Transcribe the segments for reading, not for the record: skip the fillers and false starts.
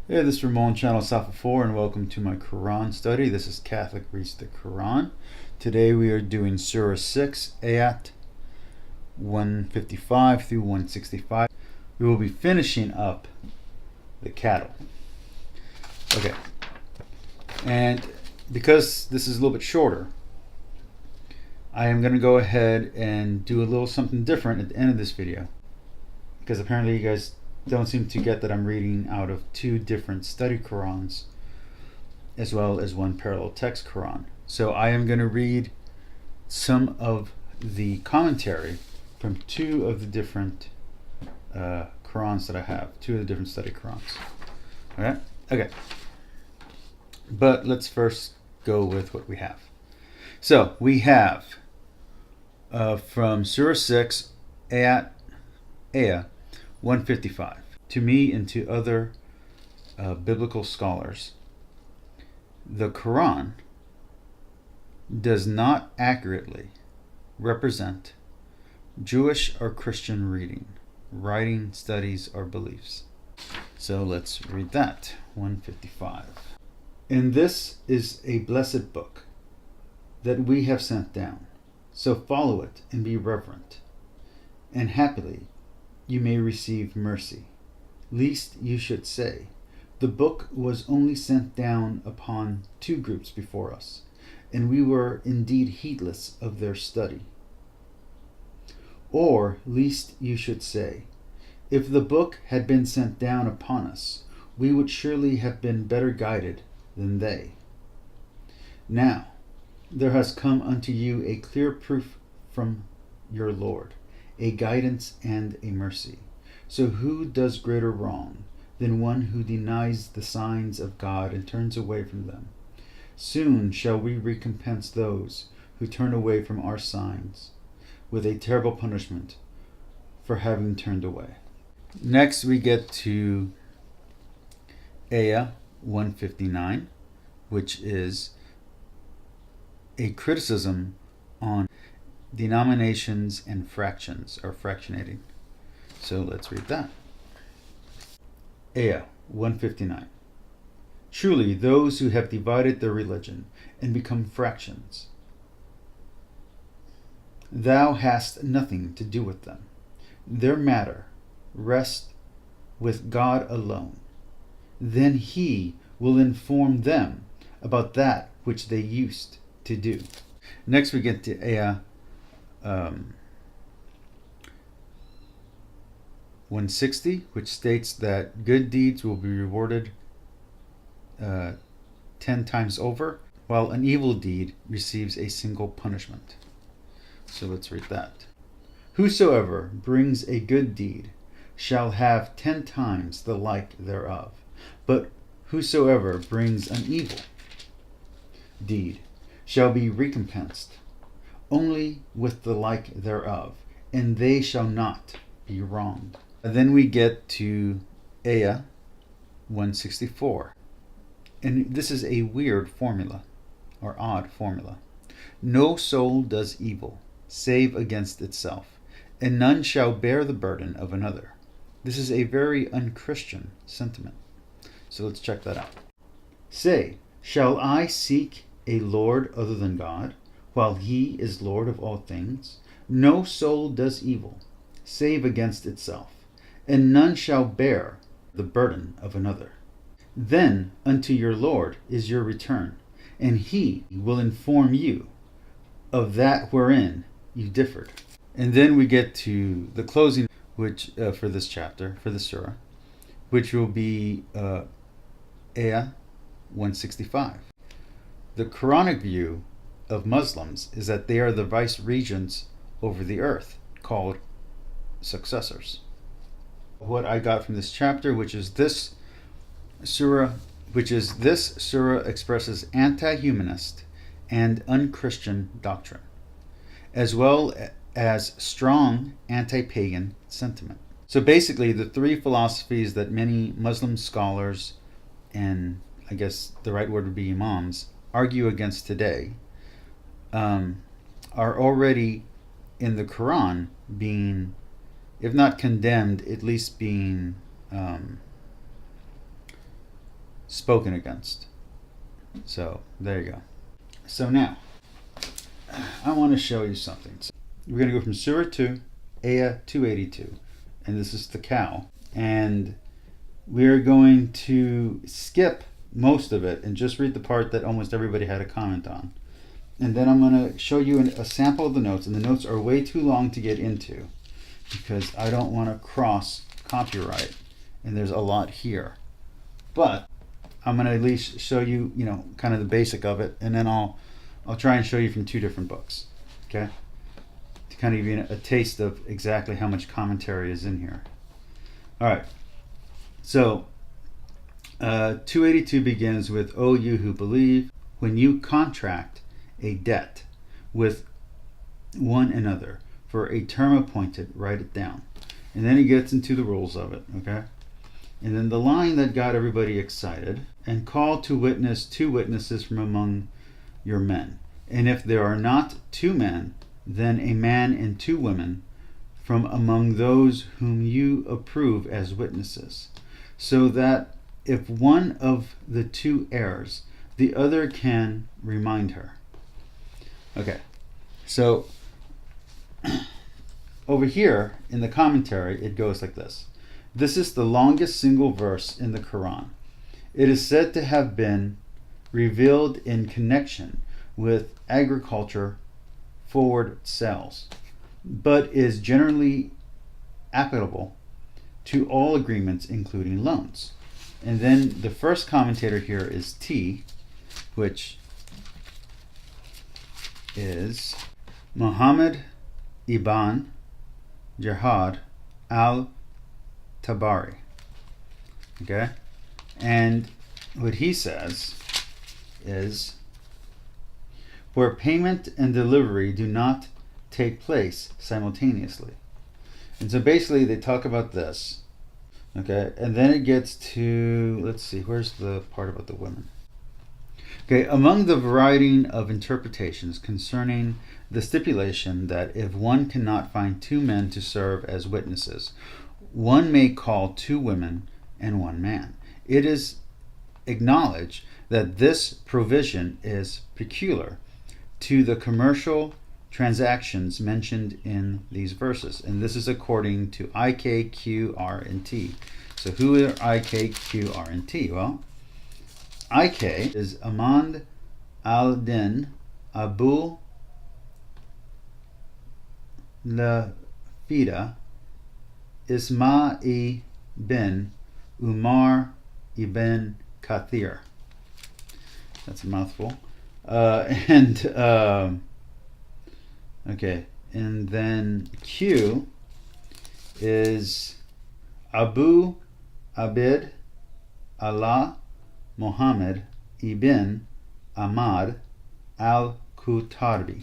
Hey, this is Ramon, channel Safa 4, and welcome to my Quran study. This is Catholic Reads the Quran. Today we are doing Surah 6, ayat 155 through 165. We will be finishing up the cattle. Okay, and because this is a little bit shorter, I am going to go ahead and do a little something different at the end of this video, because apparently you guys don't seem to get that I'm reading out of two different study Qurans as well as one parallel text Quran. So I am going to read some of the commentary from two of the different Qurans that I have, two of the different study Qurans. Alright? Okay. But let's first go with what we have. So we have from Surah 6, ayat 155. To me and to other biblical scholars, the Quran does not accurately represent Jewish or Christian reading, writing, studies, or beliefs. So let's read that. 155. And this is a blessed book that we have sent down. So follow it and be reverent, and happily you may receive mercy, lest you should say, the book was only sent down upon two groups before us, and we were indeed heedless of their study. Or lest you should say, if the book had been sent down upon us, we would surely have been better guided than they. Now there has come unto you a clear proof from your Lord, a guidance and a mercy. So who does greater wrong than one who denies the signs of God and turns away from them? Soon shall we recompense those who turn away from our signs with a terrible punishment for having turned away. Next we get to ayah 159, which is a criticism on denominations and fractions, or fractionating. So let's read that. Ayah 159. Truly, those who have divided their religion and become fractions, thou hast nothing to do with them. Their matter rests with God alone. Then He will inform them about that which they used to do. Next we get to ayah 160, which states that good deeds will be rewarded 10 times over, while an evil deed receives a single punishment. So let's read that. Whosoever brings a good deed shall have 10 times the like thereof, but whosoever brings an evil deed shall be recompensed only with the like thereof, and they shall not be wronged. And then we get to ayah 164. And this is a weird formula, or odd formula. No soul does evil, save against itself, and none shall bear the burden of another. This is a very unchristian sentiment. So let's check that out. Say, shall I seek a Lord other than God, while He is Lord of all things? No soul does evil, save against itself, and none shall bear the burden of another. Then unto your Lord is your return, and He will inform you of that wherein you differed. And then we get to the closing, which for this chapter, for the surah, which will be ayah 165. The Quranic view of Muslims is that they are the vice regents over the earth, called successors. What I got from this chapter, which is this surah expresses anti-humanist and unchristian doctrine, as well as strong anti-pagan sentiment. So basically, the three philosophies that many Muslim scholars, and I guess the right word would be imams, argue against today, are already in the Quran being, if not condemned, at least being spoken against. So there you go. So now I want to show you something. So we're going to go from Surah 2, ayat 282, and this is the cow. And we're going to skip most of it and just read the part that almost everybody had a comment on. And then I'm going to show you a sample of the notes, and the notes are way too long to get into because I don't want to cross copyright, and there's a lot here. But I'm going to at least show you, kind of the basic of it, and then I'll try and show you from two different books, okay? To kind of give you a taste of exactly how much commentary is in here. All right. So 282 begins with, "O you who believe, when you contract a debt with one another for a term appointed, write it down." And then he gets into the rules of it, okay? And then the line that got everybody excited, "and call to witness 2 witnesses from among your men. And if there are not 2 men, then a man and 2 women from among those whom you approve as witnesses, so that if one of the 2 errs, the other can remind her." Okay, so over here in the commentary, it goes like this. This is the longest single verse in the Quran. It is said to have been revealed in connection with agriculture forward sales, but is generally applicable to all agreements, including loans. And then the first commentator here is T, which is Muhammad ibn Jihad al-Tabari. Okay? And what he says is, where payment and delivery do not take place simultaneously. And so basically they talk about this. Okay, and then it gets to, let's see, where's the part about the women? Okay, among the variety of interpretations concerning the stipulation that if one cannot find 2 men to serve as witnesses, one may call 2 women and 1 man. It is acknowledged that this provision is peculiar to the commercial transactions mentioned in these verses. And this is according to I, K, Q, R, and T. So who are I, K, Q, R, and T? Well, I, K is Ahmad al-Din Abu Lafida Isma'i bin Umar ibn Kathir. That's a mouthful. Okay, and then Q is Abu Abid Allah Muhammad ibn Ahmad al-Kutarbi.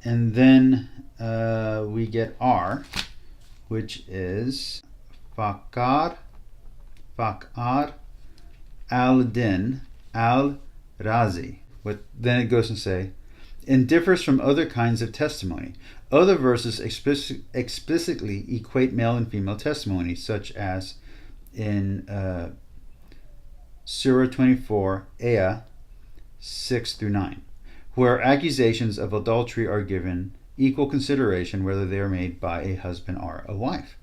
And then we get R, which is Fakar al-Din al-Razi. Then it goes and say, and differs from other kinds of testimony. Other verses explicitly equate male and female testimony, such as in Surah 24, ayah 6 through 9, where accusations of adultery are given equal consideration whether they are made by a husband or a wife.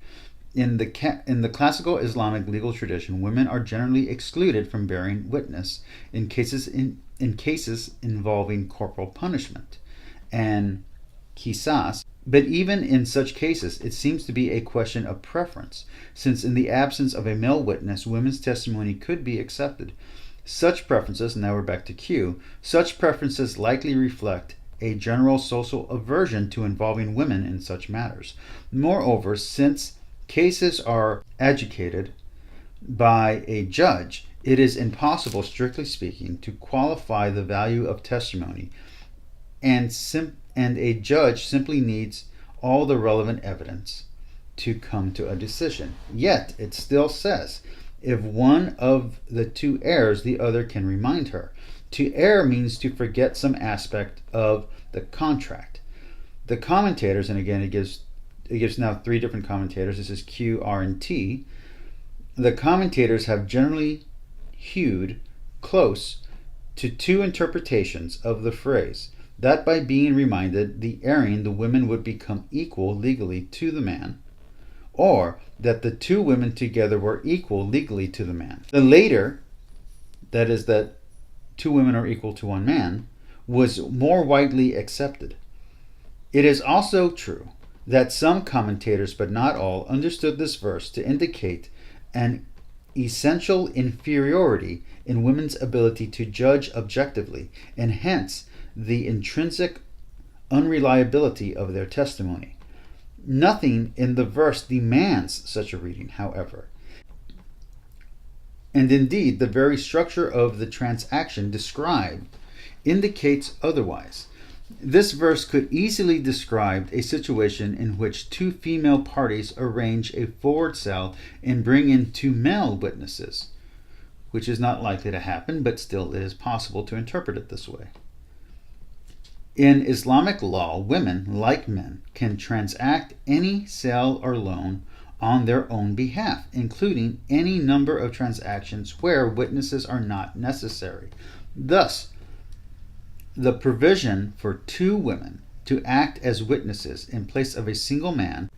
In the classical Islamic legal tradition, women are generally excluded from bearing witness in cases involving corporal punishment and qisas. But even in such cases, it seems to be a question of preference, since in the absence of a male witness, women's testimony could be accepted. Such preferences, now we're back to Q, such preferences likely reflect a general social aversion to involving women in such matters. Moreover, since cases are adjudicated by a judge, it is impossible, strictly speaking, to qualify the value of testimony, and a judge simply needs all the relevant evidence to come to a decision. Yet, it still says, if one of the 2 errs, the other can remind her. To err means to forget some aspect of the contract. The commentators, and again it gives now 3 different commentators, this is Q, R, and T. The commentators have generally hewed close to two interpretations of the phrase, that by being reminded the erring the women would become equal legally to the man, or that the two women together were equal legally to the man. The later, that is, that two women are equal to one man, was more widely accepted. It is also true that some commentators, but not all, understood this verse to indicate an essential inferiority in women's ability to judge objectively, and hence the intrinsic unreliability of their testimony. Nothing in the verse demands such a reading, however. And indeed, the very structure of the transaction described indicates otherwise. This verse could easily describe a situation in which two female parties arrange a forward sale and bring in two male witnesses, which is not likely to happen, but still it is possible to interpret it this way. In Islamic law, women, like men, can transact any sale or loan on their own behalf, including any number of transactions where witnesses are not necessary. Thus, the provision for two women to act as witnesses in place of a single man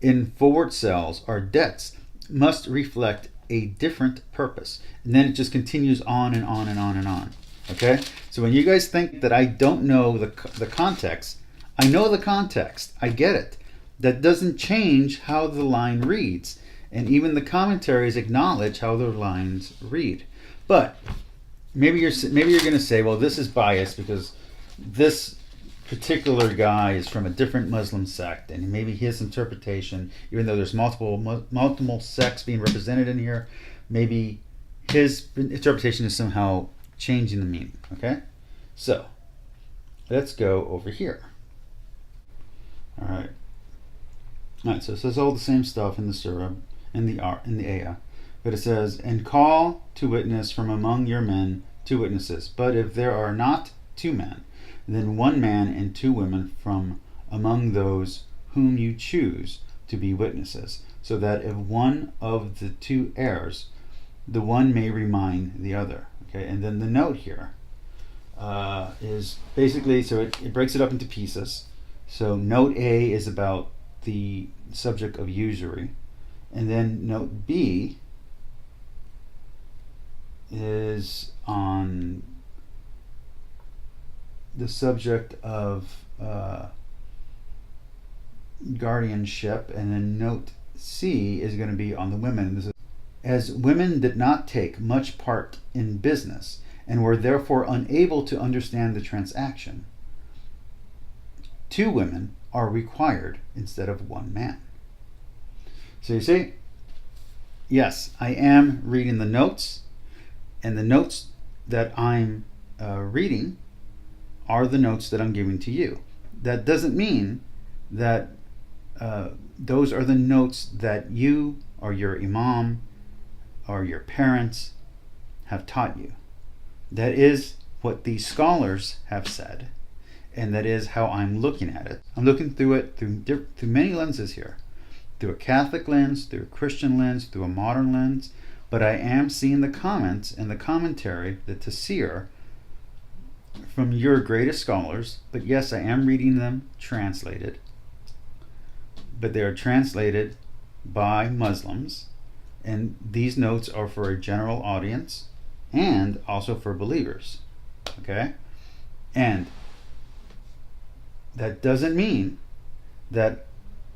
in forward sales or debts must reflect a different purpose. And then it just continues on and on and on and on. Okay? So when you guys think that I don't know the context, I know the context. I get it. That doesn't change how the line reads. And even the commentaries acknowledge how the lines read. But maybe you're going to say, well, this is biased because this particular guy is from a different Muslim sect, and maybe his interpretation, even though there's multiple sects being represented in here, maybe his interpretation is somehow changing the meaning. Okay, so let's go over here. All right. So it says all the same stuff in the surah, in the ayah. But it says, and call to witness from among your men two witnesses. But if there are not two men, then one man and two women from among those whom you choose to be witnesses, so that if one of the two errs, the one may remind the other. Okay, and then the note here is basically, so it breaks it up into pieces. So note A is about the subject of usury, and then note B is on the subject of guardianship, and then note C is going to be on the women. This is, as women did not take much part in business and were therefore unable to understand the transaction, two women are required instead of one man. So you see, yes, I am reading the notes, and the notes that I'm reading are the notes that I'm giving to you. That doesn't mean that those are the notes that you or your imam or your parents have taught you. That is what these scholars have said, and that is how I'm looking at it. I'm looking through it through many lenses here. Through a Catholic lens, through a Christian lens, through a modern lens, but I am seeing the comments and the commentary, the tafsir, from your greatest scholars. But yes, I am reading them translated, but they are translated by Muslims, and these notes are for a general audience and also for believers. Okay? And that doesn't mean that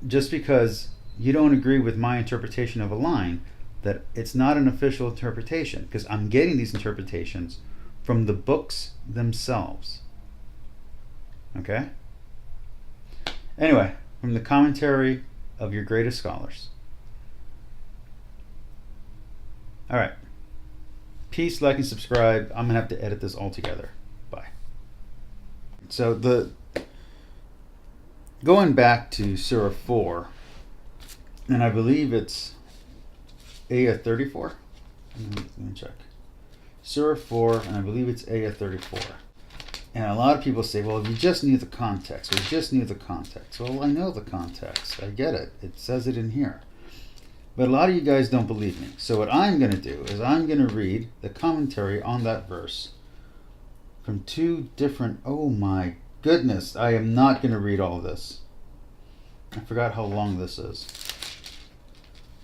just because you don't agree with my interpretation of a line, that it's not an official interpretation, because I'm getting these interpretations from the books themselves. Okay? Anyway, from the commentary of your greatest scholars. All right. Peace, like, and subscribe. I'm going to have to edit this all together. Bye. So going back to Surah 4, and I believe it's ayah 34. Let me check. Surah 4, and I believe it's ayah 34. And a lot of people say, well, if you just knew the context, or just knew the context. Well, I know the context. I get it. It says it in here. But a lot of you guys don't believe me. So what I'm going to do is I'm going to read the commentary on that verse from two different... Oh my goodness, I am not going to read all this. I forgot how long this is.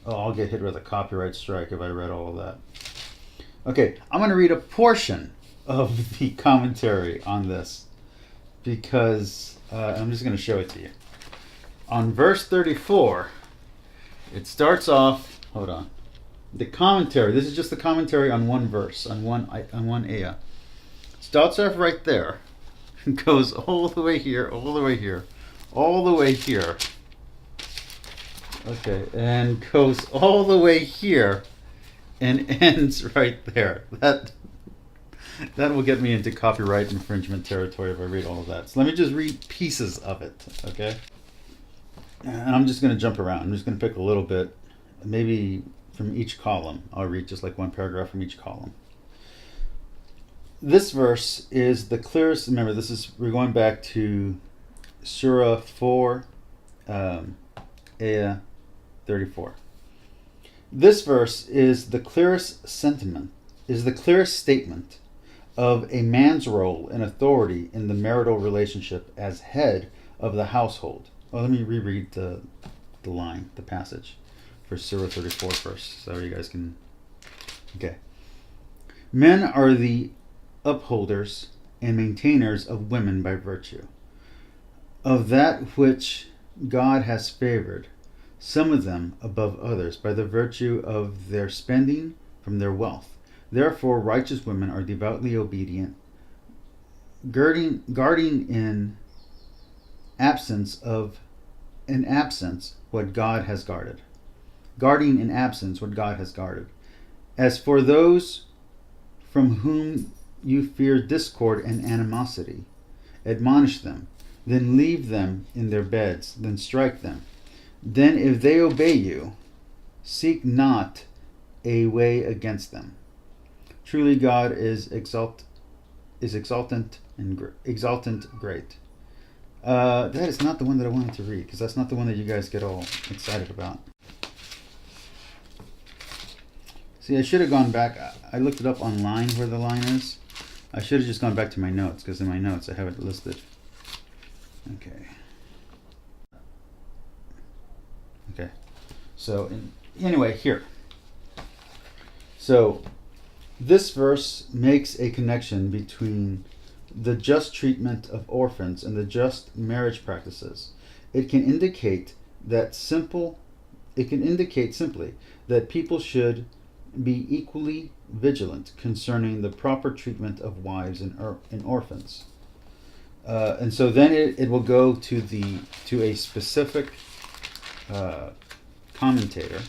Oh, I'll get hit with a copyright strike if I read all of that. Okay, I'm going to read a portion of the commentary on this because I'm just going to show it to you. On verse 34, it starts off, hold on. The commentary, this is just the commentary on one verse, on one ayah. Starts off right there, goes all the way here, all the way here, all the way here. Okay, and goes all the way here and ends right there. That will get me into copyright infringement territory if I read all of that. So let me just read pieces of it, okay? And I'm just going to jump around. I'm just going to pick a little bit, maybe from each column. I'll read just like one paragraph from each column. This verse is the clearest. Remember, we're going back to Surah 4, ayah 34. This verse is the clearest statement of a man's role and authority in the marital relationship as head of the household. Well, let me reread the passage for Surah 34 first, so you guys can... Okay. Men are the upholders and maintainers of women by virtue of that which God has favored, some of them above others, by the virtue of their spending from their wealth. Therefore, righteous women are devoutly obedient, guarding in absence what God has guarded. Guarding in absence what God has guarded. As for those from whom you fear discord and animosity, admonish them, then leave them in their beds, then strike them. Then if they obey you, seek not a way against them. Truly God is exultant great. That is not the one that I wanted to read, because that's not the one that you guys get all excited about. See, I should have gone back. I looked it up online where the line is. I should have just gone back to my notes, because in my notes I have it listed. Okay. So anyway, here. So this verse makes a connection between the just treatment of orphans and the just marriage practices. It can indicate simply that people should be equally vigilant concerning the proper treatment of wives and orphans. And so then it will go to a specific commentator.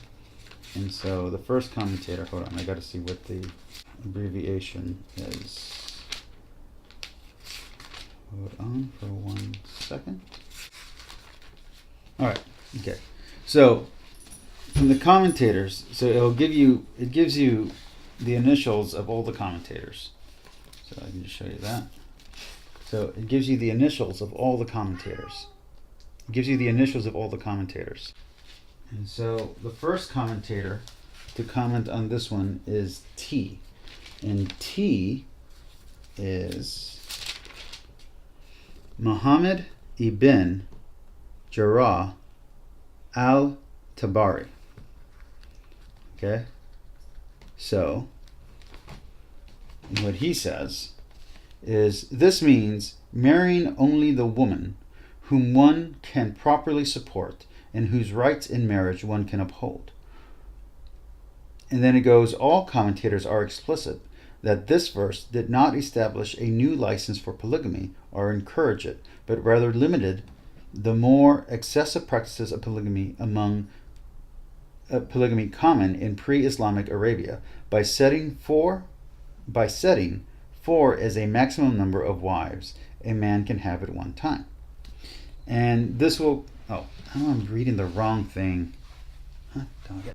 And so the first commentator, hold on, I got to see what the abbreviation is. Hold on for 1 second. All right, okay. So from the commentators, so it gives you the initials of all the commentators. So I can just show you that. So it gives you the initials of all the commentators. And so the first commentator to comment on this one is T. And T is Muhammad ibn Jarrah al-Tabari. Okay? So what he says is, this means marrying only the woman whom one can properly support and whose rights in marriage one can uphold. And then it goes, all commentators are explicit that this verse did not establish a new license for polygamy or encourage it, but rather limited the more excessive practices of polygamy common in pre-Islamic Arabia by setting four as a maximum number of wives a man can have at one time. And this will... Oh, I'm reading the wrong thing. Huh?